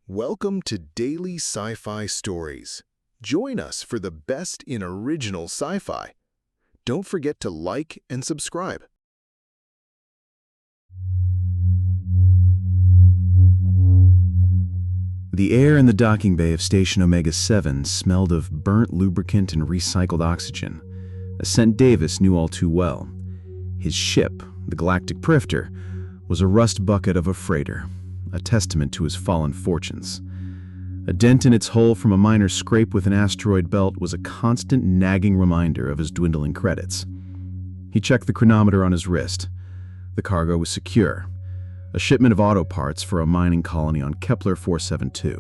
Welcome to Daily Sci-Fi Stories. Join us for the best in original sci-fi. Don't forget to like and subscribe. The air in the docking bay of Station Omega-7 smelled of burnt lubricant and recycled oxygen, a scent Davis knew all too well. His ship, the Galactic Prifter, was a rust bucket of a freighter, a testament to his fallen fortunes. A dent in its hull from a minor scrape with an asteroid belt was a constant nagging reminder of his dwindling credits. He checked the chronometer on his wrist. The cargo was secure, a shipment of auto parts for a mining colony on Kepler 472.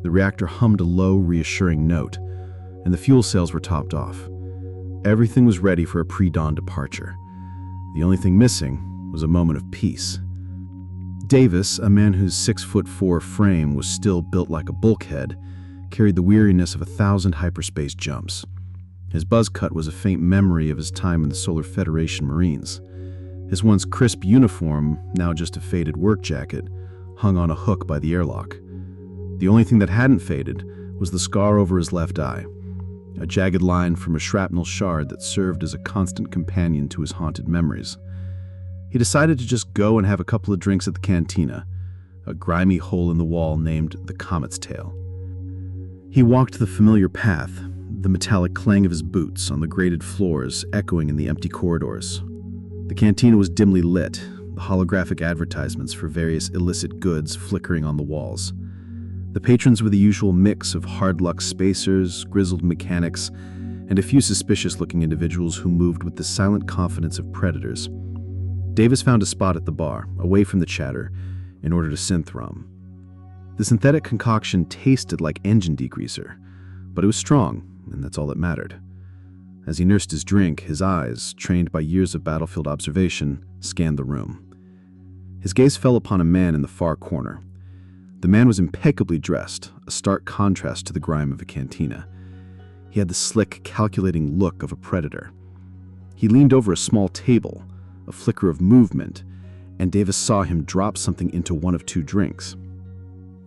The reactor hummed a low, reassuring note, and the fuel cells were topped off. Everything was ready for a pre-dawn departure. The only thing missing was a moment of peace. Davis, a man whose 6'4" frame was still built like a bulkhead, carried the weariness of 1,000 hyperspace jumps. His buzz cut was a faint memory of his time in the Solar Federation Marines. His once crisp uniform, now just a faded work jacket, hung on a hook by the airlock. The only thing that hadn't faded was the scar over his left eye, a jagged line from a shrapnel shard that served as a constant companion to his haunted memories. He decided to just go and have a couple of drinks at the cantina, a grimy hole in the wall named the Comet's Tail. He walked the familiar path, the metallic clang of his boots on the grated floors echoing in the empty corridors. The cantina was dimly lit, the holographic advertisements for various illicit goods flickering on the walls. The patrons were the usual mix of hard-luck spacers, grizzled mechanics, and a few suspicious-looking individuals who moved with the silent confidence of predators. Davis found a spot at the bar, away from the chatter, in order to synthrum. The synthetic concoction tasted like engine degreaser, but it was strong, and that's all that mattered. As he nursed his drink, his eyes, trained by years of battlefield observation, scanned the room. His gaze fell upon a man in the far corner. The man was impeccably dressed, a stark contrast to the grime of a cantina. He had the slick, calculating look of a predator. He leaned over a small table, a flicker of movement, and Davis saw him drop something into one of two drinks.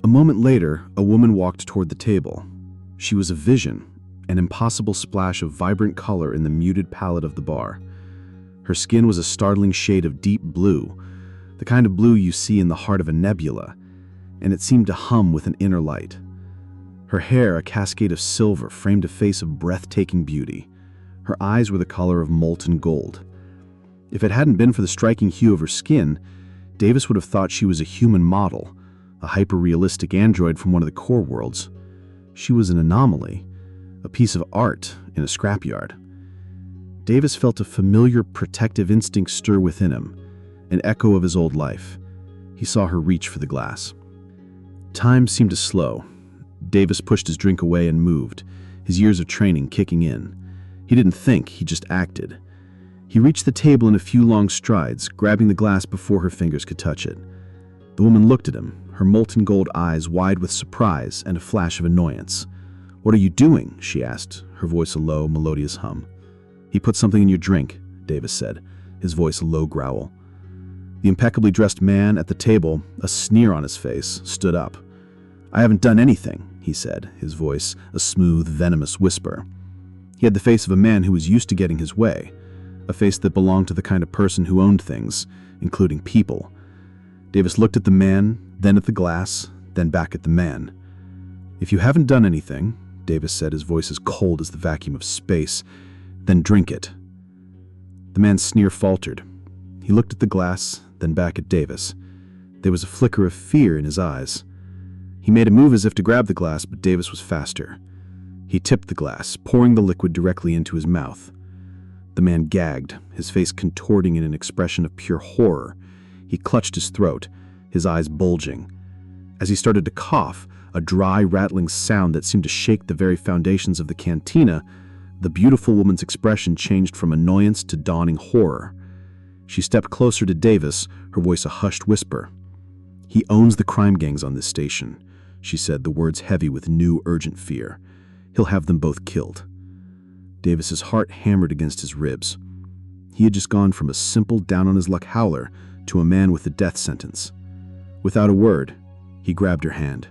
A moment later, a woman walked toward the table. She was a vision, an impossible splash of vibrant color in the muted palette of the bar. Her skin was a startling shade of deep blue, the kind of blue you see in the heart of a nebula, and it seemed to hum with an inner light. Her hair, a cascade of silver, framed a face of breathtaking beauty. Her eyes were the color of molten gold. If it hadn't been for the striking hue of her skin, Davis would have thought she was a human model, a hyper-realistic android from one of the core worlds. She was an anomaly, a piece of art in a scrapyard. Davis felt a familiar protective instinct stir within him, an echo of his old life. He saw her reach for the glass. Time seemed to slow. Davis pushed his drink away and moved, his years of training kicking in. He didn't think, he just acted. He reached the table in a few long strides, grabbing the glass before her fingers could touch it. The woman looked at him, her molten gold eyes wide with surprise and a flash of annoyance. "What are you doing?" she asked, her voice a low, melodious hum. "He put something in your drink," Davis said, his voice a low growl. The impeccably dressed man at the table, a sneer on his face, stood up. "I haven't done anything," he said, his voice a smooth, venomous whisper. He had the face of a man who was used to getting his way, a face that belonged to the kind of person who owned things, including people. Davis looked at the man, then at the glass, then back at the man. "If you haven't done anything," Davis said, his voice as cold as the vacuum of space, "then drink it." The man's sneer faltered. He looked at the glass, then back at Davis. There was a flicker of fear in his eyes. He made a move as if to grab the glass, but Davis was faster. He tipped the glass, pouring the liquid directly into his mouth. The man gagged, his face contorting in an expression of pure horror. He clutched his throat, his eyes bulging. As he started to cough, a dry, rattling sound that seemed to shake the very foundations of the cantina, the beautiful woman's expression changed from annoyance to dawning horror. She stepped closer to Davis, her voice a hushed whisper. "He owns the crime gangs on this station," she said, the words heavy with new, urgent fear. "He'll have them both killed." Davis's heart hammered against his ribs. He had just gone from a simple down-on-his-luck howler to a man with a death sentence. Without a word, He grabbed her hand.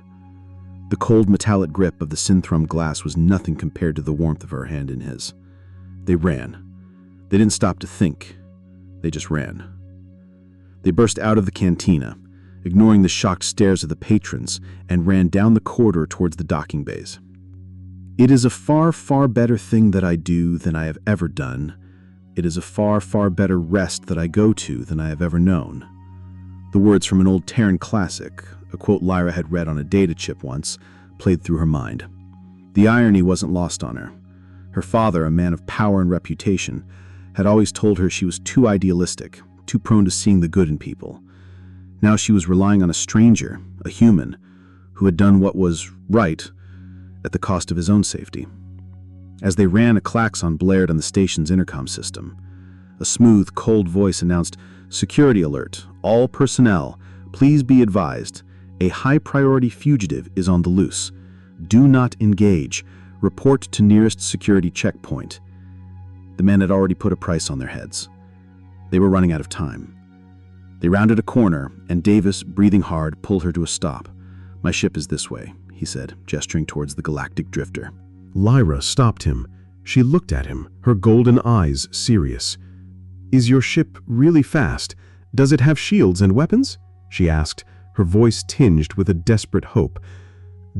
The cold metallic grip of the synthrum glass was nothing compared to the warmth of her hand in his. They ran. They didn't stop to think. They just ran. They burst out of the cantina, ignoring the shocked stares of the patrons, and ran down the corridor towards the docking bays. "It is a far, far better thing that I do than I have ever done. It is a far, far better rest that I go to than I have ever known." The words from an old Terran classic, a quote Lyra had read on a data chip once, played through her mind. The irony wasn't lost on her. Her father, a man of power and reputation, had always told her she was too idealistic, too prone to seeing the good in people. Now she was relying on a stranger, a human, who had done what was right at the cost of his own safety. As they ran, a klaxon blared on the station's intercom system. A smooth, cold voice announced, "Security alert. All personnel, please be advised. A high-priority fugitive is on the loose. Do not engage. Report to nearest security checkpoint." The men had already put a price on their heads. They were running out of time. They rounded a corner, and Davis, breathing hard, pulled her to a stop. "My ship is this way," he said, gesturing towards the galactic drifter. Lyra stopped him. She looked at him, her golden eyes serious. "Is your ship really fast? Does it have shields and weapons?" she asked, her voice tinged with a desperate hope.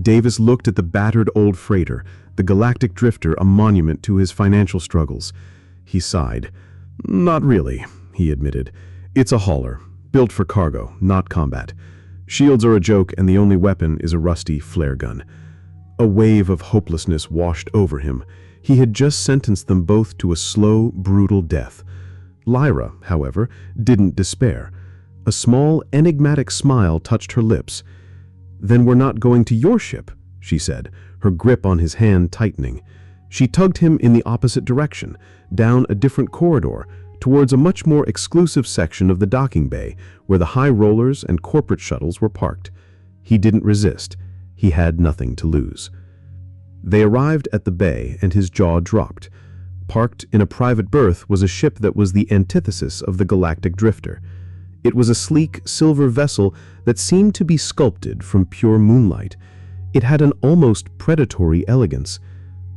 Davis looked at the battered old freighter, the galactic drifter, a monument to his financial struggles. He sighed. "Not really," he admitted. "It's a hauler, built for cargo, not combat. Shields are a joke, and the only weapon is a rusty flare gun." A wave of hopelessness washed over him. He had just sentenced them both to a slow, brutal death. Lyra, however, didn't despair. A small, enigmatic smile touched her lips. "Then we're not going to your ship," she said, her grip on his hand tightening. She tugged him in the opposite direction, down a different corridor, towards a much more exclusive section of the docking bay, where the high rollers and corporate shuttles were parked. He didn't resist. He had nothing to lose. They arrived at the bay, and his jaw dropped. Parked in a private berth was a ship that was the antithesis of the galactic drifter. It was a sleek, silver vessel that seemed to be sculpted from pure moonlight. It had an almost predatory elegance.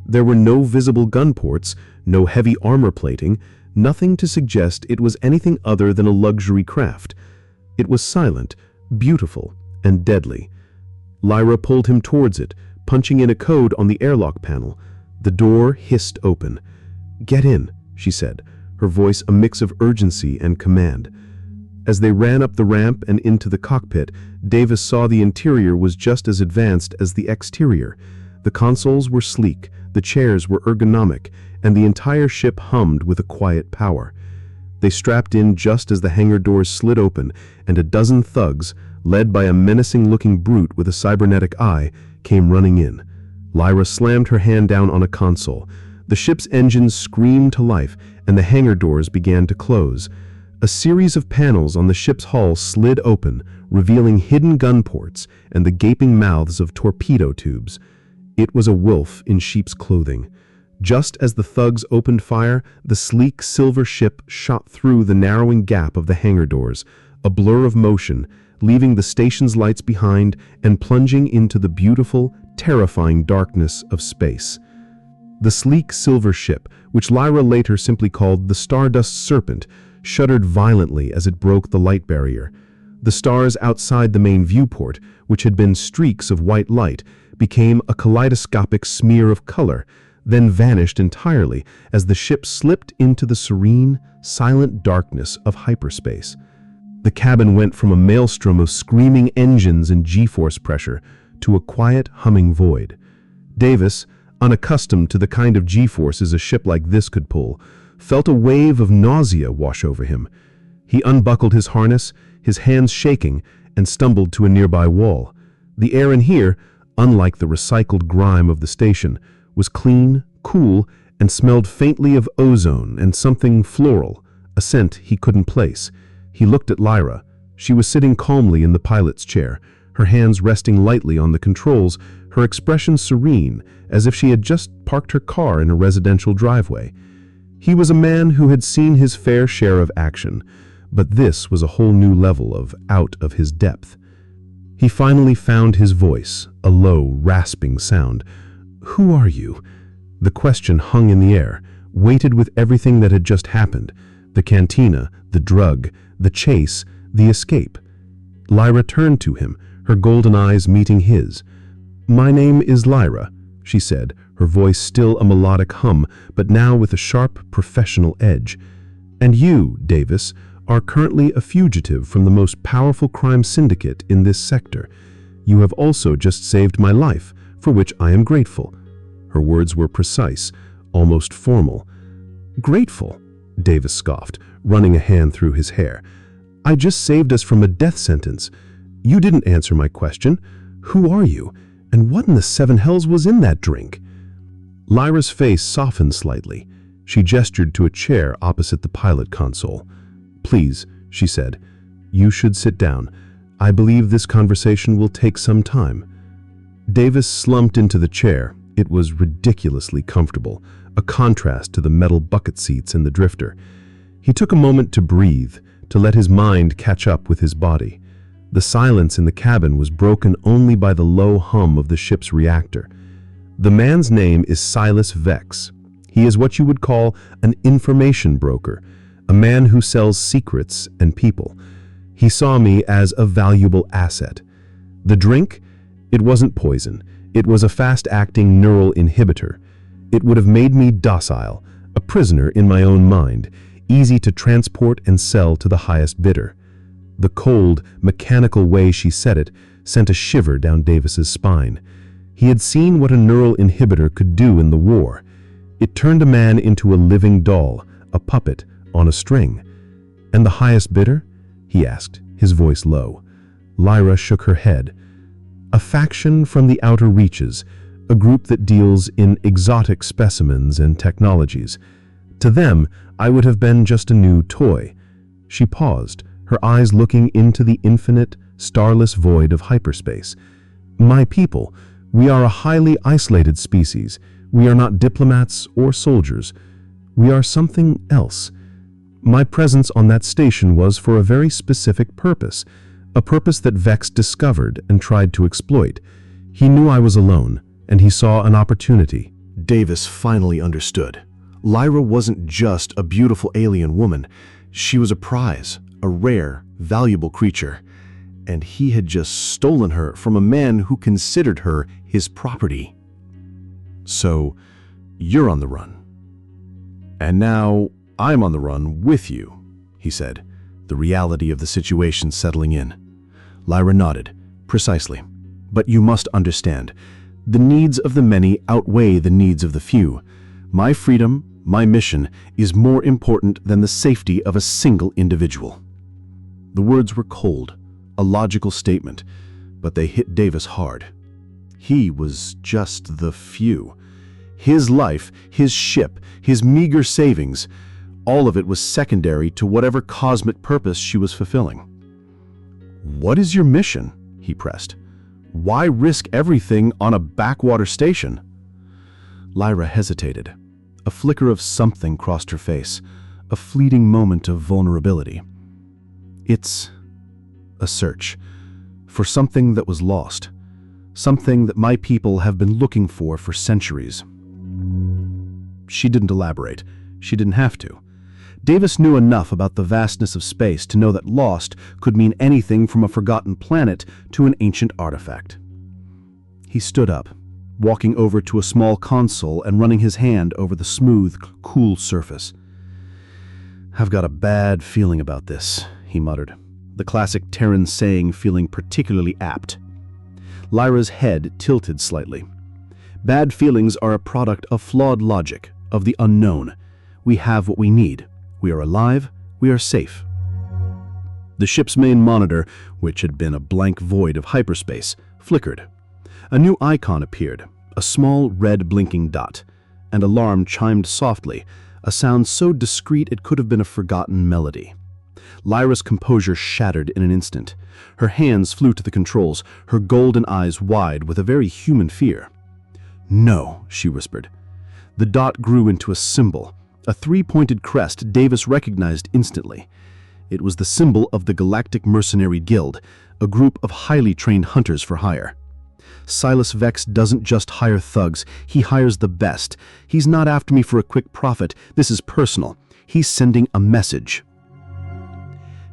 There were no visible gun ports, no heavy armor plating, nothing to suggest it was anything other than a luxury craft. It was silent, beautiful, and deadly. Lyra pulled him towards it, punching in a code on the airlock panel. The door hissed open. "Get in," she said, her voice a mix of urgency and command. As they ran up the ramp and into the cockpit, Davis saw the interior was just as advanced as the exterior. The consoles were sleek, the chairs were ergonomic, and the entire ship hummed with a quiet power. They strapped in just as the hangar doors slid open, and a dozen thugs, led by a menacing-looking brute with a cybernetic eye, came running in. Lyra slammed her hand down on a console. The ship's engines screamed to life, and the hangar doors began to close. A series of panels on the ship's hull slid open, revealing hidden gun ports and the gaping mouths of torpedo tubes. It was a wolf in sheep's clothing. Just as the thugs opened fire, the sleek silver ship shot through the narrowing gap of the hangar doors, a blur of motion, leaving the station's lights behind and plunging into the beautiful, terrifying darkness of space. The sleek silver ship, which Lyra later simply called the Stardust Serpent, shuddered violently as it broke the light barrier. The stars outside the main viewport, which had been streaks of white light, became a kaleidoscopic smear of color, then vanished entirely as the ship slipped into the serene, silent darkness of hyperspace. The cabin went from a maelstrom of screaming engines and G-force pressure to a quiet, humming void. Davis, unaccustomed to the kind of G-forces a ship like this could pull, felt a wave of nausea wash over him. He unbuckled his harness, his hands shaking, and stumbled to a nearby wall. The air in here, unlike the recycled grime of the station, was clean, cool, and smelled faintly of ozone and something floral, a scent he couldn't place. He looked at Lyra. She was sitting calmly in the pilot's chair, her hands resting lightly on the controls, her expression serene, as if she had just parked her car in a residential driveway. He was a man who had seen his fair share of action, but this was a whole new level of out of his depth. He finally found his voice, a low, rasping sound. "Who are you?" The question hung in the air, weighted with everything that had just happened. The cantina, the drug, the chase, the escape. Lyra turned to him, her golden eyes meeting his. "My name is Lyra," she said, her voice still a melodic hum, but now with a sharp, professional edge. "And you, Davis, are currently a fugitive from the most powerful crime syndicate in this sector. You have also just saved my life, for which I am grateful." Her words were precise, almost formal. "Grateful?" Davis scoffed, running a hand through his hair. "I just saved us from a death sentence. You didn't answer my question. Who are you? And what in the seven hells was in that drink?" Lyra's face softened slightly. She gestured to a chair opposite the pilot console. "Please," she said, "you should sit down. I believe this conversation will take some time." Davis slumped into the chair. It was ridiculously comfortable, a contrast to the metal bucket seats in the drifter. He took a moment to breathe, to let his mind catch up with his body. The silence in the cabin was broken only by the low hum of the ship's reactor. The man's name is Silas Vex. He is what you would call an information broker, a man who sells secrets and people. He saw me as a valuable asset. The drink? It wasn't poison. It was a fast-acting neural inhibitor. It would have made me docile, a prisoner in my own mind, easy to transport and sell to the highest bidder. The cold, mechanical way she said it sent a shiver down Davis's spine. He had seen what a neural inhibitor could do in the war. It turned a man into a living doll, a puppet on a string. "And the highest bidder?" he asked, his voice low. Lyra shook her head. "A faction from the outer reaches, a group that deals in exotic specimens and technologies. To them, I would have been just a new toy." She paused, her eyes looking into the infinite, starless void of hyperspace. "My people, we are a highly isolated species. We are not diplomats or soldiers. We are something else. My presence on that station was for a very specific purpose, a purpose that Vex discovered and tried to exploit. He knew I was alone, and he saw an opportunity." Davis finally understood. Lyra wasn't just a beautiful alien woman. She was a prize, a rare, valuable creature. And he had just stolen her from a man who considered her his property. "So, you're on the run. And now I'm on the run with you," he said, the reality of the situation settling in. Lyra nodded. "Precisely. But you must understand, the needs of the many outweigh the needs of the few. My freedom, my mission, is more important than the safety of a single individual." The words were cold, a logical statement, but they hit Davis hard. He was just the few. His life, his ship, his meager savings, all of it was secondary to whatever cosmic purpose she was fulfilling. "What is your mission?" he pressed. "Why risk everything on a backwater station?" Lyra hesitated. A flicker of something crossed her face, a fleeting moment of vulnerability. "It's a search for something that was lost, something that my people have been looking for centuries." She didn't elaborate. She didn't have to. Davis knew enough about the vastness of space to know that lost could mean anything from a forgotten planet to an ancient artifact. He stood up, walking over to a small console and running his hand over the smooth, cool surface. "I've got a bad feeling about this," he muttered, the classic Terran saying feeling particularly apt. Lyra's head tilted slightly. "Bad feelings are a product of flawed logic, of the unknown. We have what we need. We are alive. We are safe." The ship's main monitor, which had been a blank void of hyperspace, flickered. A new icon appeared, a small red blinking dot. An alarm chimed softly, a sound so discreet it could have been a forgotten melody. Lyra's composure shattered in an instant. Her hands flew to the controls, her golden eyes wide with a very human fear. "No," she whispered. The dot grew into a symbol, a three-pointed crest Davis recognized instantly. It was the symbol of the Galactic Mercenary Guild, a group of highly trained hunters for hire. Silas Vex doesn't just hire thugs, he hires the best. He's not after me for a quick profit, this is personal. He's sending a message.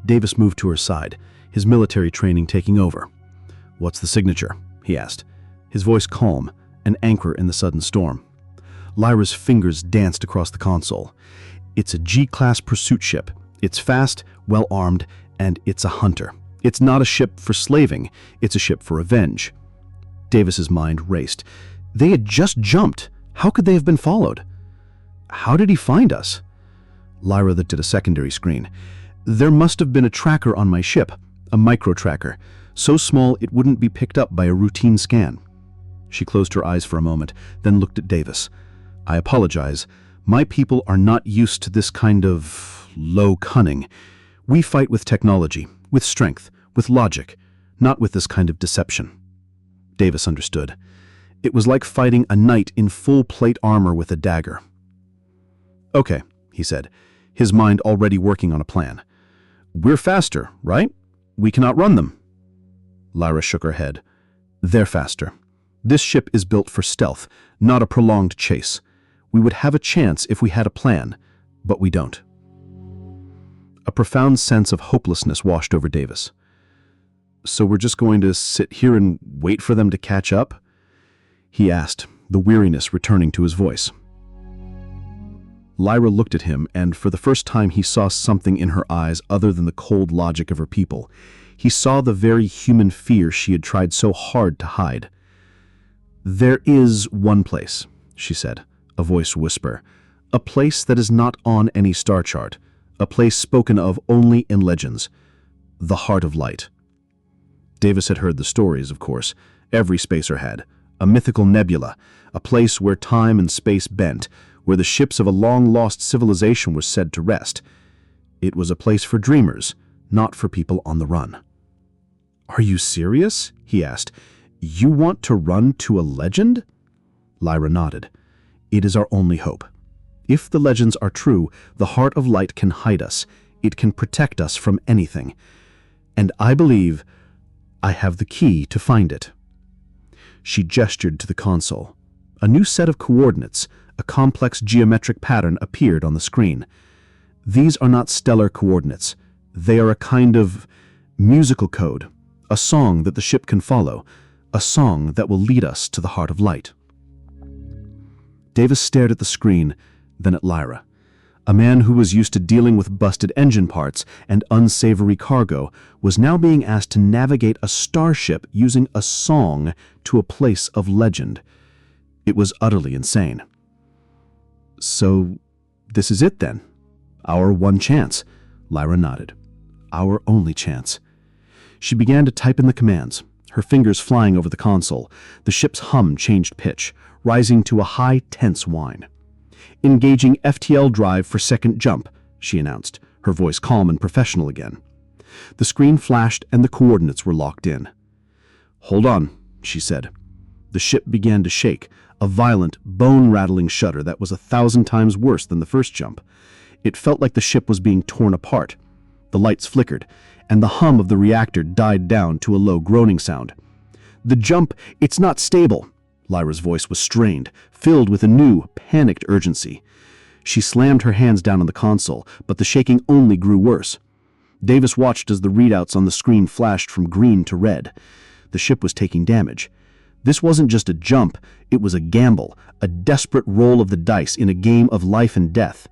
Davis moved to her side, his military training taking over. "What's the signature?" he asked, his voice calm, an anchor in the sudden storm. Lyra's fingers danced across the console. "It's a G-class pursuit ship. It's fast, well-armed, and it's a hunter. It's not a ship for slaving, it's a ship for revenge." Davis's mind raced. They had just jumped. How could they have been followed? "How did he find us?" Lyra looked at a secondary screen. "There must have been a tracker on my ship, a micro-tracker, so small it wouldn't be picked up by a routine scan." She closed her eyes for a moment, then looked at Davis. "I apologize. My people are not used to this kind of low cunning. We fight with technology, with strength, with logic, not with this kind of deception." Davis understood. It was like fighting a knight in full plate armor with a dagger. "Okay," he said, his mind already working on a plan. "We're faster, right? We can outrun them." Lyra shook her head. "They're faster. This ship is built for stealth, not a prolonged chase. We would have a chance if we had a plan, but we don't." A profound sense of hopelessness washed over Davis. "So we're just going to sit here and wait for them to catch up?" he asked, the weariness returning to his voice. Lyra looked at him, and for the first time he saw something in her eyes other than the cold logic of her people. He saw the very human fear she had tried so hard to hide. "There is one place," she said, a voice whisper, "a place that is not on any star chart, a place spoken of only in legends, the Heart of Light." Davis had heard the stories, of course. Every spacer had. A mythical nebula, a place where time and space bent, where the ships of a long-lost civilization were said to rest. It was a place for dreamers, not for people on the run. "Are you serious?" he asked. "You want to run to a legend?" Lyra nodded. "It is our only hope. If the legends are true, the Heart of Light can hide us. It can protect us from anything. And I believe I have the key to find it." She gestured to the console. A new set of coordinates, a complex geometric pattern, appeared on the screen. "These are not stellar coordinates. They are a kind of musical code, a song that the ship can follow, a song that will lead us to the Heart of Light." Davis stared at the screen, then at Lyra. A man who was used to dealing with busted engine parts and unsavory cargo was now being asked to navigate a starship using a song to a place of legend. It was utterly insane. "So, this is it then? Our one chance?" Lyra nodded. "Our only chance." She began to type in the commands, her fingers flying over the console. The ship's hum changed pitch, rising to a high, tense whine. "Engaging FTL drive for second jump," she announced, her voice calm and professional again. The screen flashed and the coordinates were locked in. "Hold on," she said. The ship began to shake, a violent, bone-rattling shudder that was 1,000 times worse than the first jump. It felt like the ship was being torn apart. The lights flickered, and the hum of the reactor died down to a low groaning sound. "The jump, it's not stable." Lyra's voice was strained, filled with a new, panicked urgency. She slammed her hands down on the console, but the shaking only grew worse. Davis watched as the readouts on the screen flashed from green to red. The ship was taking damage. This wasn't just a jump, it was a gamble, a desperate roll of the dice in a game of life and death.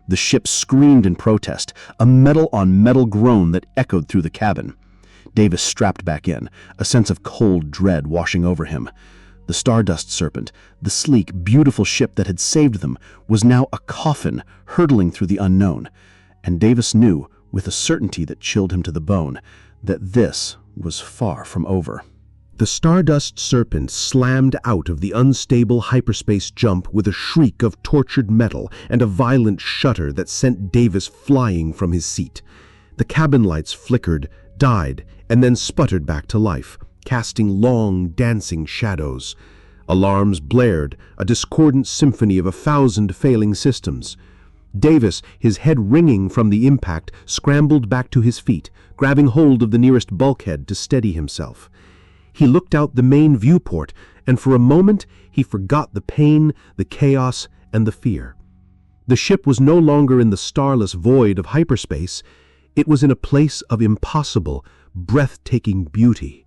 The ship screamed in protest, a metal-on-metal groan that echoed through the cabin. Davis strapped back in, a sense of cold dread washing over him. The Stardust Serpent, the sleek, beautiful ship that had saved them, was now a coffin hurtling through the unknown. And Davis knew, with a certainty that chilled him to the bone, that this was far from over. The Stardust Serpent slammed out of the unstable hyperspace jump with a shriek of tortured metal and a violent shudder that sent Davis flying from his seat. The cabin lights flickered, died, and then sputtered back to life, casting long, dancing shadows. Alarms blared, a discordant symphony of 1,000 failing systems. Davis, his head ringing from the impact, scrambled back to his feet, grabbing hold of the nearest bulkhead to steady himself. He looked out the main viewport, and for a moment he forgot the pain, the chaos, and the fear. The ship was no longer in the starless void of hyperspace. It was in a place of impossible, breathtaking beauty.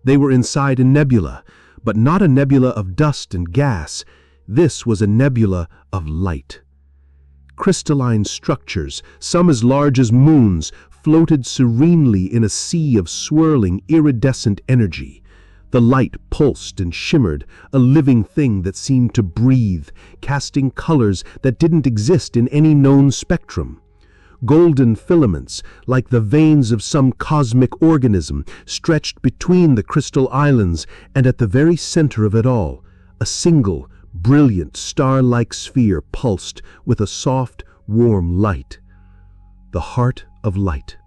They were inside a nebula, but not a nebula of dust and gas. This was a nebula of light. Crystalline structures, some as large as moons, floated serenely in a sea of swirling, iridescent energy. The light pulsed and shimmered, a living thing that seemed to breathe, casting colors that didn't exist in any known spectrum. Golden filaments, like the veins of some cosmic organism, stretched between the crystal islands, and at the very center of it all, a single, brilliant, star-like sphere pulsed with a soft, warm light. The heart of light.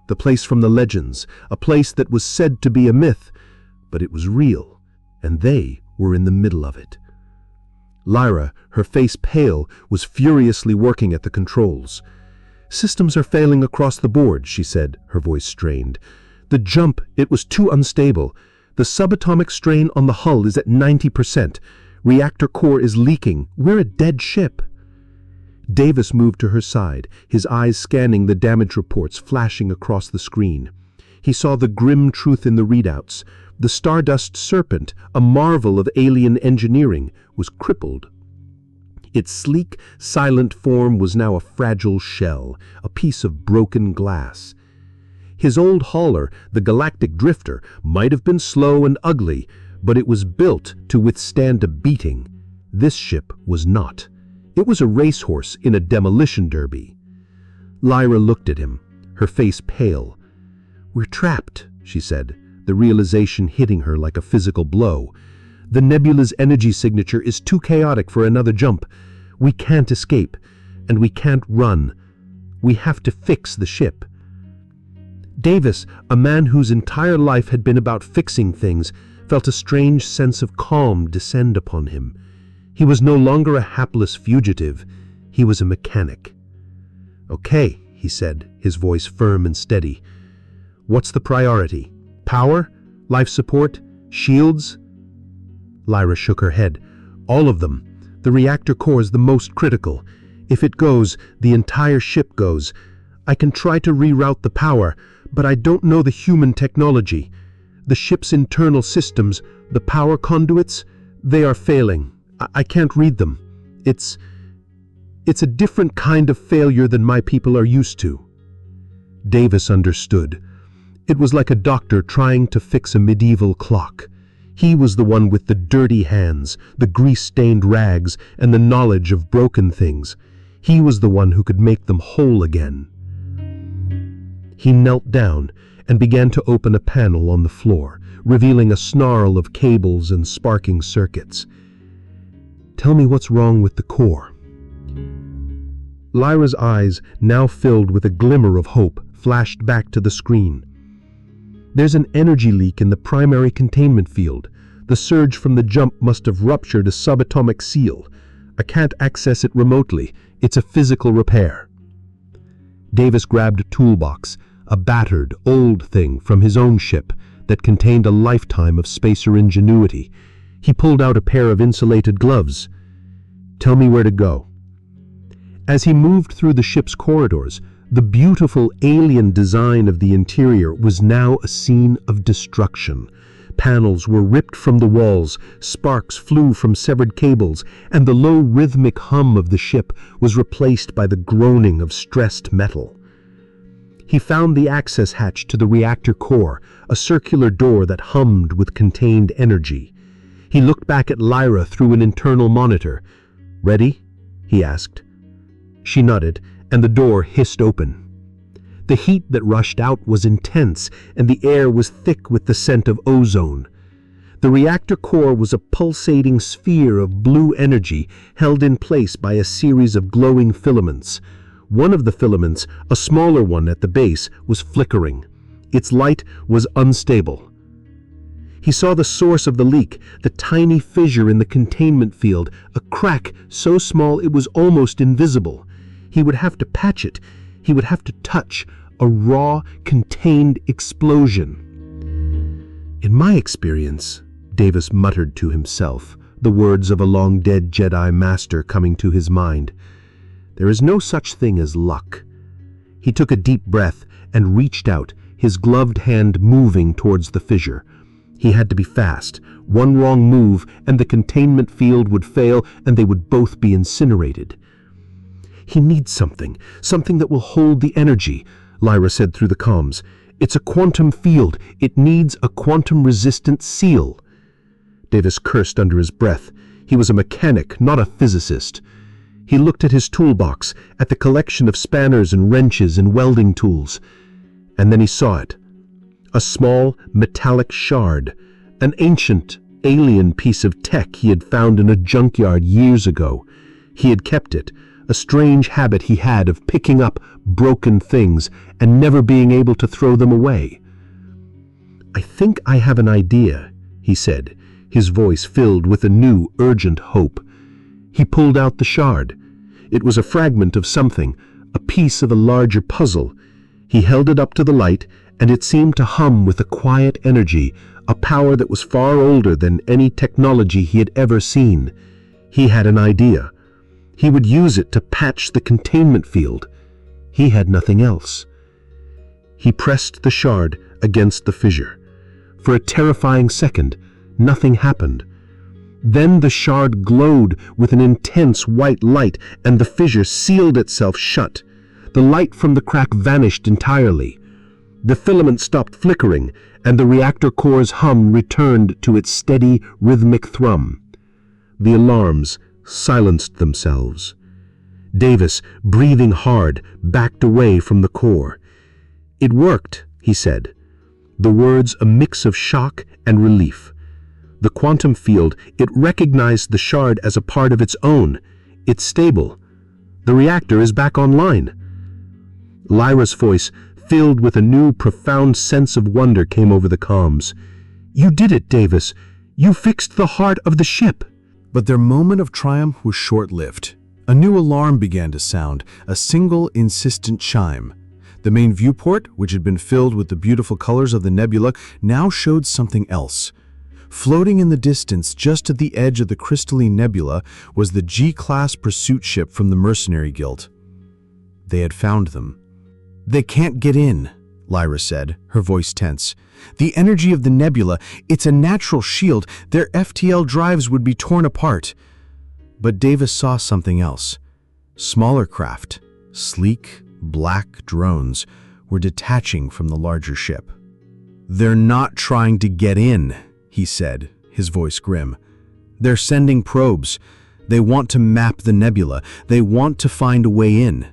The place from the legends, a place that was said to be a myth, but it was real, and they were in the middle of it. Lyra, her face pale, was furiously working at the controls. "Systems are failing across the board," she said, her voice strained. "The jump, it was too unstable. The subatomic strain on the hull is at 90%. Reactor core is leaking. We're a dead ship." Davis moved to her side, his eyes scanning the damage reports flashing across the screen. He saw the grim truth in the readouts. The Stardust Serpent, a marvel of alien engineering, was crippled. Its sleek, silent form was now a fragile shell, a piece of broken glass. His old hauler, the Galactic Drifter, might have been slow and ugly, but it was built to withstand a beating. This ship was not. It was a racehorse in a demolition derby. Lyra looked at him, her face pale. "We're trapped," she said, the realization hitting her like a physical blow. "The nebula's energy signature is too chaotic for another jump. We can't escape, and we can't run. We have to fix the ship." Davis, a man whose entire life had been about fixing things, felt a strange sense of calm descend upon him. He was no longer a hapless fugitive. He was a mechanic. "Okay," he said, his voice firm and steady. "What's the priority? Power? Life support? Shields?" Lyra shook her head. "All of them. The reactor core is the most critical. If it goes, the entire ship goes. I can try to reroute the power, but I don't know the human technology. The ship's internal systems, the power conduits, they are failing. I can't read them. It's a different kind of failure than my people are used to." Davis understood. It was like a doctor trying to fix a medieval clock. He was the one with the dirty hands, the grease-stained rags, and the knowledge of broken things. He was the one who could make them whole again. He knelt down and began to open a panel on the floor, revealing a snarl of cables and sparking circuits. "Tell me what's wrong with the core." Lyra's eyes, now filled with a glimmer of hope, flashed back to the screen. "There's an energy leak in the primary containment field. The surge from the jump must have ruptured a subatomic seal. I can't access it remotely. It's a physical repair." Davis grabbed a toolbox, a battered, old thing from his own ship that contained a lifetime of spacer ingenuity. He pulled out a pair of insulated gloves. "Tell me where to go." As he moved through the ship's corridors, the beautiful alien design of the interior was now a scene of destruction. Panels were ripped from the walls, sparks flew from severed cables, and the low rhythmic hum of the ship was replaced by the groaning of stressed metal. He found the access hatch to the reactor core, a circular door that hummed with contained energy. He looked back at Lyra through an internal monitor. "Ready?" he asked. She nodded, and the door hissed open. The heat that rushed out was intense, and the air was thick with the scent of ozone. The reactor core was a pulsating sphere of blue energy held in place by a series of glowing filaments. One of the filaments, a smaller one at the base, was flickering. Its light was unstable. He saw the source of the leak, the tiny fissure in the containment field, a crack so small it was almost invisible. He would have to patch it. He would have to touch a raw, contained explosion. "In my experience," Davis muttered to himself, the words of a long-dead Jedi master coming to his mind, "there is no such thing as luck." He took a deep breath and reached out, his gloved hand moving towards the fissure. He had to be fast. One wrong move and the containment field would fail and they would both be incinerated. "He needs something that will hold the energy," Lyra said through the comms. "It's a quantum field. It needs a quantum-resistant seal." Davis cursed under his breath. He was a mechanic, not a physicist. He looked at his toolbox, at the collection of spanners and wrenches and welding tools. And then he saw it. A small, metallic shard. An ancient, alien piece of tech he had found in a junkyard years ago. He had kept it, a strange habit he had of picking up broken things and never being able to throw them away. "I think I have an idea," he said, his voice filled with a new, urgent hope. He pulled out the shard. It was a fragment of something, a piece of a larger puzzle. He held it up to the light, and it seemed to hum with a quiet energy, a power that was far older than any technology he had ever seen. He had an idea. He would use it to patch the containment field. He had nothing else. He pressed the shard against the fissure. For a terrifying second, nothing happened. Then the shard glowed with an intense white light, and the fissure sealed itself shut. The light from the crack vanished entirely. The filament stopped flickering, and the reactor core's hum returned to its steady, rhythmic thrum. The alarms silenced themselves. Davis, breathing hard, backed away from the core. "It worked," he said, the words a mix of shock and relief. The quantum field, it recognized the shard as a part of its own. It's stable. The reactor is back online. Lyra's voice, filled with a new, profound sense of wonder, came over the comms. "You did it, Davis. You fixed the heart of the ship." But their moment of triumph was short-lived. A new alarm began to sound, a single, insistent chime. The main viewport, which had been filled with the beautiful colors of the nebula, now showed something else. Floating in the distance, just at the edge of the crystalline nebula, was the G-class pursuit ship from the Mercenary Guild. They had found them. "They can't get in," Lyra said, her voice tense. "The energy of the nebula, it's a natural shield. Their FTL drives would be torn apart." But Davis saw something else. Smaller craft, sleek, black drones, were detaching from the larger ship. "They're not trying to get in," he said, his voice grim. "They're sending probes. They want to map the nebula. They want to find a way in."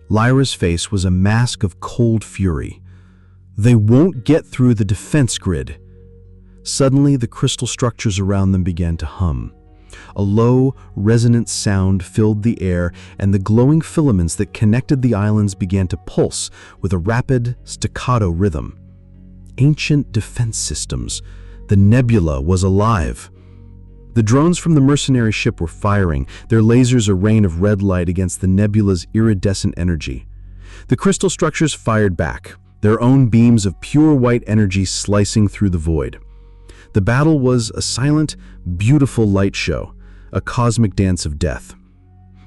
Lyra's face was a mask of cold fury. "They won't get through the defense grid." Suddenly, the crystal structures around them began to hum. A low, resonant sound filled the air, and the glowing filaments that connected the islands began to pulse with a rapid, staccato rhythm. Ancient defense systems. The nebula was alive. The drones from the mercenary ship were firing, their lasers a rain of red light against the nebula's iridescent energy. The crystal structures fired back, their own beams of pure white energy slicing through the void. The battle was a silent, beautiful light show, a cosmic dance of death.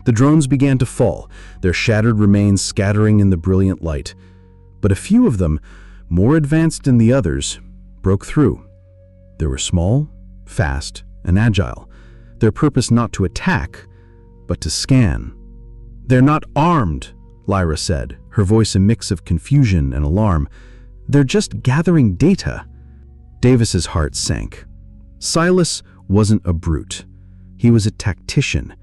The drones began to fall, their shattered remains scattering in the brilliant light. But a few of them, more advanced than the others, broke through. They were small, fast, and agile, their purpose not to attack, but to scan. "They're not armed," Lyra said, her voice a mix of confusion and alarm. "They're just gathering data." Davis's heart sank. Silas wasn't a brute. He was a tactician.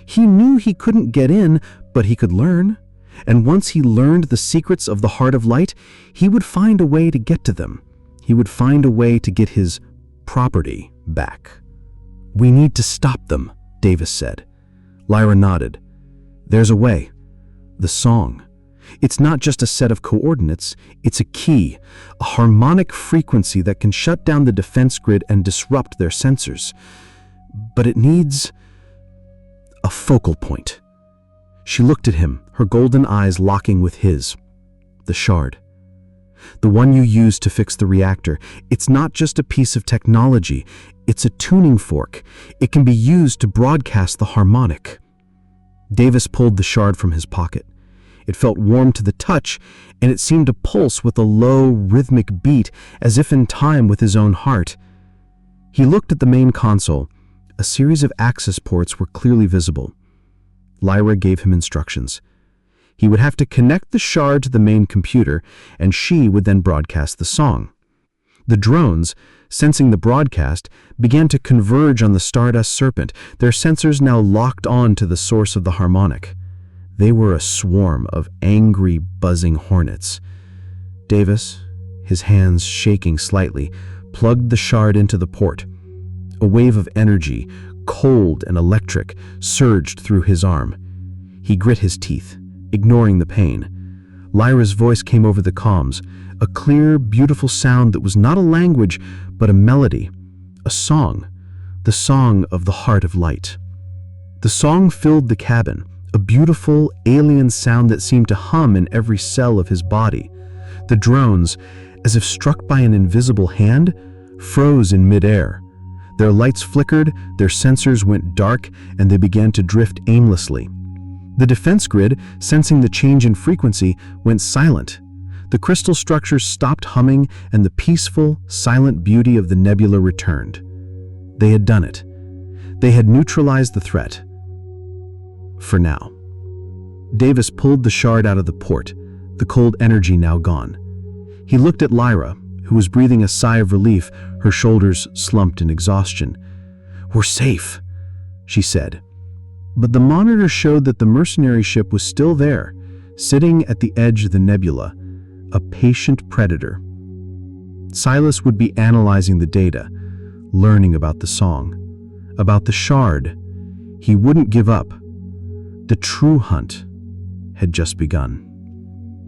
He knew he couldn't get in, but he could learn. And once he learned the secrets of the Heart of Light, he would find a way to get to them. He would find a way to get his property back. "We need to stop them," Davis said. Lyra nodded. "There's a way. The song. It's not just a set of coordinates, it's a key, a harmonic frequency that can shut down the defense grid and disrupt their sensors. But it needs a focal point. She looked at him, her golden eyes locking with his. The shard. The one you use to fix the reactor. It's not just a piece of technology, it's a tuning fork. It can be used to broadcast the harmonic. Davis pulled the shard from his pocket. It felt warm to the touch, and it seemed to pulse with a low, rhythmic beat, as if in time with his own heart. He looked at the main console. A series of access ports were clearly visible. Lyra gave him instructions. He would have to connect the shard to the main computer, and she would then broadcast the song. The drones, sensing the broadcast, began to converge on the Stardust Serpent, their sensors now locked on to the source of the harmonic. They were a swarm of angry, buzzing hornets. Davis, his hands shaking slightly, plugged the shard into the port. A wave of energy, cold and electric, surged through his arm. He grit his teeth, ignoring the pain. Lyra's voice came over the comms, a clear, beautiful sound that was not a language, but a melody, a song, the song of the heart of light. The song filled the cabin, a beautiful, alien sound that seemed to hum in every cell of his body. The drones, as if struck by an invisible hand, froze in midair. Their lights flickered, their sensors went dark, and they began to drift aimlessly. The defense grid, sensing the change in frequency, went silent. The crystal structures stopped humming, and the peaceful, silent beauty of the nebula returned. They had done it. They had neutralized the threat. For now. Davis pulled the shard out of the port, the cold energy now gone. He looked at Lyra, who was breathing a sigh of relief, her shoulders slumped in exhaustion. "We're safe," she said. But the monitor showed that the mercenary ship was still there, sitting at the edge of the nebula, a patient predator. Silas would be analyzing the data, learning about the song, about the shard. He wouldn't give up. The true hunt had just begun.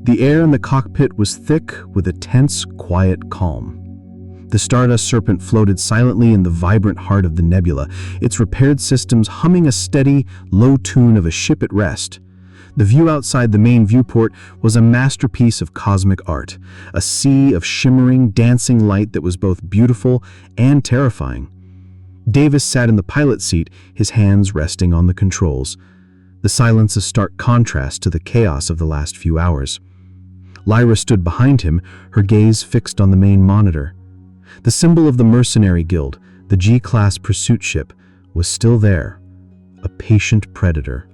The air in the cockpit was thick with a tense, quiet calm. The Stardust Serpent floated silently in the vibrant heart of the nebula, its repaired systems humming a steady, low tune of a ship at rest. The view outside the main viewport was a masterpiece of cosmic art, a sea of shimmering, dancing light that was both beautiful and terrifying. Davis sat in the pilot seat, his hands resting on the controls. The silence a stark contrast to the chaos of the last few hours. Lyra stood behind him, her gaze fixed on the main monitor. The symbol of the mercenary guild, the G-class pursuit ship, was still there, a patient predator.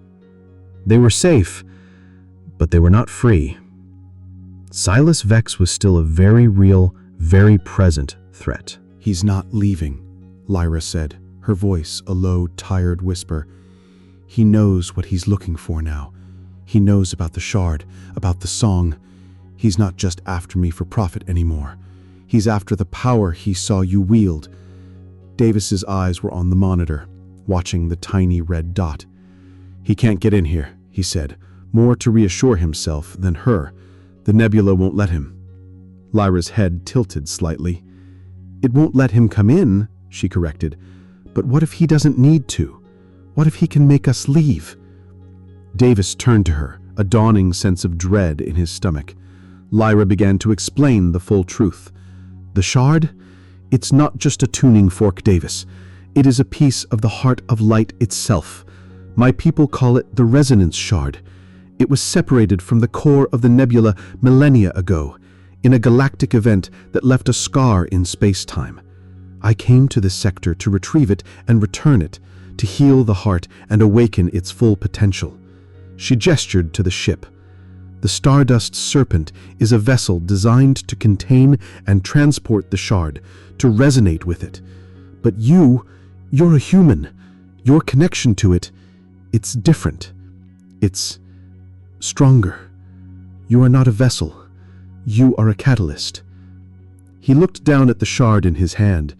They were safe, but they were not free. Silas Vex was still a very real, very present threat. "He's not leaving," Lyra said, her voice a low, tired whisper. "He knows what he's looking for now. He knows about the shard, about the song. He's not just after me for profit anymore. He's after the power he saw you wield." Davis's eyes were on the monitor, watching the tiny red dot. "He can't get in here," he said, more to reassure himself than her. "The nebula won't let him." Lyra's head tilted slightly. "It won't let him come in," she corrected. "But what if he doesn't need to? What if he can make us leave?" Davis turned to her, a dawning sense of dread in his stomach. Lyra began to explain the full truth. "The shard? It's not just a tuning fork, Davis. It is a piece of the heart of light itself. My people call it the resonance shard. It was separated from the core of the nebula millennia ago, in a galactic event that left a scar in space-time. I came to this sector to retrieve it and return it, to heal the heart and awaken its full potential." She gestured to the ship. "The Stardust Serpent is a vessel designed to contain and transport the shard, to resonate with it. But you're a human. Your connection to it, it's different. It's stronger. You are not a vessel. You are a catalyst." He looked down at the shard in his hand.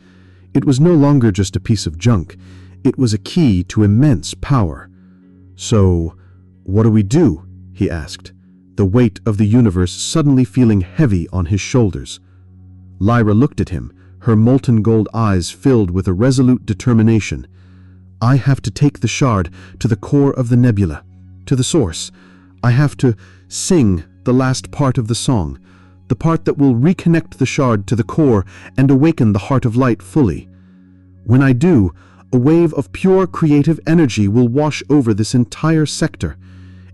It was no longer just a piece of junk. It was a key to immense power. "So, what do we do?" he asked. the weight of the universe suddenly feeling heavy on his shoulders. Lyra looked at him, her molten gold eyes filled with a resolute determination. I have to take the shard to the core of the nebula, to the source. I have to sing the last part of the song, the part that will reconnect the shard to the core and awaken the heart of light fully. When I do, a wave of pure creative energy will wash over this entire sector.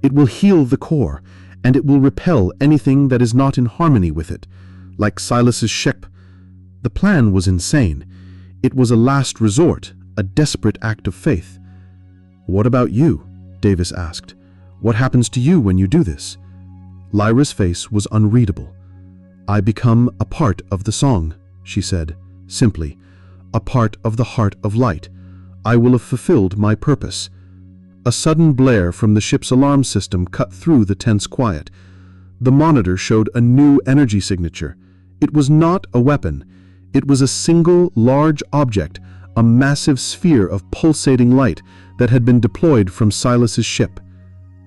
It will heal the core, and it will repel anything that is not in harmony with it, like Silas's ship. The plan was insane. It was a last resort, a desperate act of faith. "What about you?" Davis asked. "What happens to you when you do this?" Lyra's face was unreadable. "I become a part of the song," she said, simply, "a part of the heart of light. I will have fulfilled my purpose." A sudden blare from the ship's alarm system cut through the tense quiet. The monitor showed a new energy signature. It was not a weapon. It was a single, large object, a massive sphere of pulsating light that had been deployed from Silas's ship.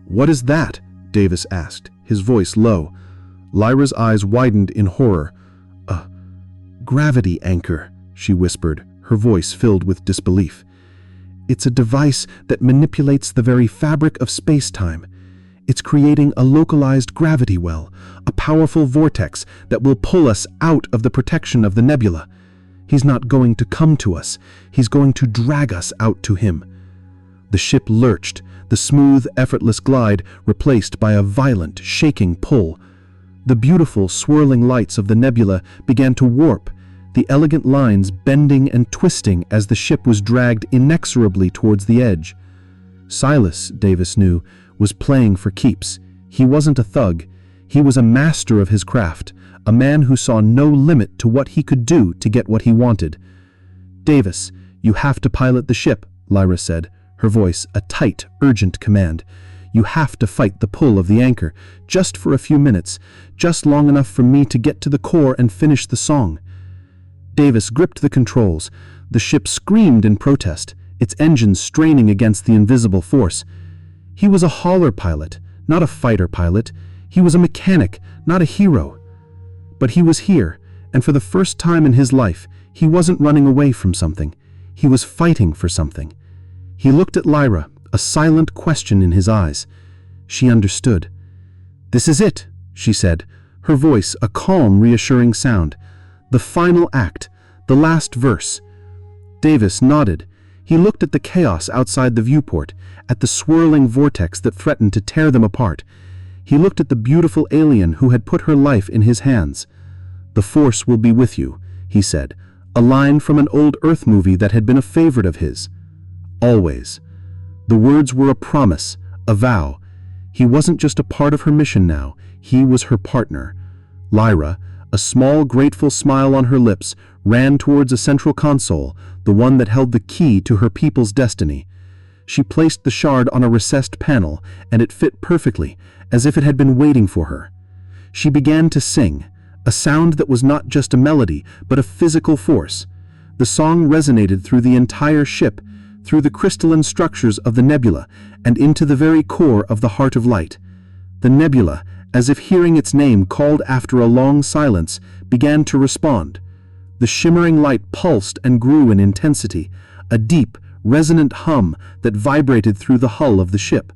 "What is that?" Davis asked, his voice low. Lyra's eyes widened in horror. "A gravity anchor," she whispered, her voice filled with disbelief. "It's a device that manipulates the very fabric of space-time. It's creating a localized gravity well, a powerful vortex that will pull us out of the protection of the nebula. He's not going to come to us. He's going to drag us out to him." The ship lurched, the smooth, effortless glide replaced by a violent, shaking pull. The beautiful, swirling lights of the nebula began to warp, the elegant lines bending and twisting as the ship was dragged inexorably towards the edge. Silas, Davis knew, was playing for keeps. He wasn't a thug. He was a master of his craft, a man who saw no limit to what he could do to get what he wanted. "Davis, you have to pilot the ship," Lyra said, her voice a tight, urgent command. "You have to fight the pull of the anchor, just for a few minutes, just long enough for me to get to the core and finish the song." Davis gripped the controls. The ship screamed in protest, its engines straining against the invisible force. He was a hauler pilot, not a fighter pilot. He was a mechanic, not a hero. But he was here, and for the first time in his life, he wasn't running away from something. He was fighting for something. He looked at Lyra, a silent question in his eyes. She understood. "This is it," she said, her voice a calm, reassuring sound. "The final act, the last verse." Davis nodded. He looked at the chaos outside the viewport, at the swirling vortex that threatened to tear them apart. He looked at the beautiful alien who had put her life in his hands. "The Force will be with you," he said, a line from an old Earth movie that had been a favorite of his. Always. The words were a promise, a vow. He wasn't just a part of her mission now, he was her partner. Lyra, a small, grateful smile on her lips, ran towards a central console, the one that held the key to her people's destiny. She placed the shard on a recessed panel, and it fit perfectly, as if it had been waiting for her. She began to sing, a sound that was not just a melody, but a physical force. The song resonated through the entire ship, through the crystalline structures of the nebula, and into the very core of the heart of light. The nebula, as if hearing its name called after a long silence, began to respond. The shimmering light pulsed and grew in intensity, a deep, resonant hum that vibrated through the hull of the ship.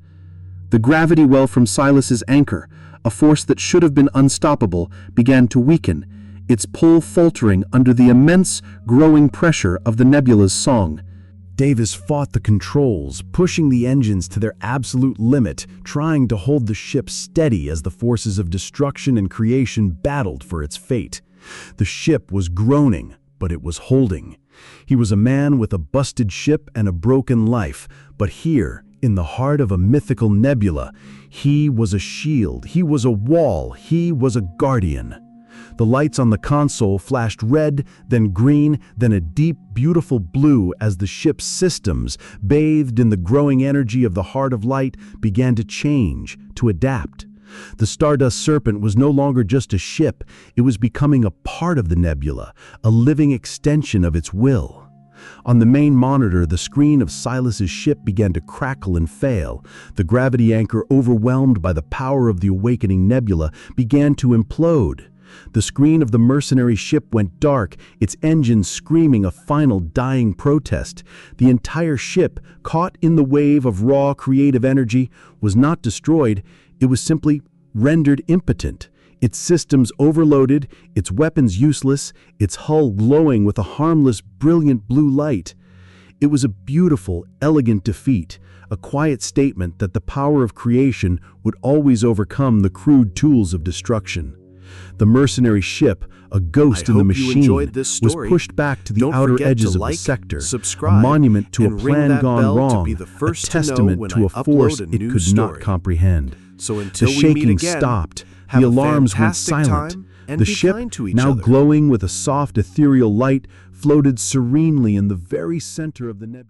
The gravity well from Silas's anchor, a force that should have been unstoppable, began to weaken, its pull faltering under the immense, growing pressure of the nebula's song. Davis fought the controls, pushing the engines to their absolute limit, trying to hold the ship steady as the forces of destruction and creation battled for its fate. The ship was groaning, but it was holding. He was a man with a busted ship and a broken life, but here, in the heart of a mythical nebula, he was a shield, he was a wall, he was a guardian. The lights on the console flashed red, then green, then a deep, beautiful blue as the ship's systems, bathed in the growing energy of the heart of light, began to change, to adapt. The Stardust Serpent was no longer just a ship, it was becoming a part of the nebula, a living extension of its will. On the main monitor, the screen of Silas's ship began to crackle and fail. The gravity anchor, overwhelmed by the power of the awakening nebula, began to implode. The screen of the mercenary ship went dark, its engines screaming a final dying protest. The entire ship, caught in the wave of raw creative energy, was not destroyed, it was simply rendered impotent. Its systems overloaded, its weapons useless, its hull glowing with a harmless, brilliant blue light. It was a beautiful, elegant defeat, a quiet statement that the power of creation would always overcome the crude tools of destruction. The mercenary ship, a ghost in the machine, was pushed back to the outer edges of the sector, a monument to a plan gone wrong, a testament to a force it could not comprehend. The shaking stopped, the alarms went silent. The ship, now glowing with a soft ethereal light, floated serenely in the very center of the nebula.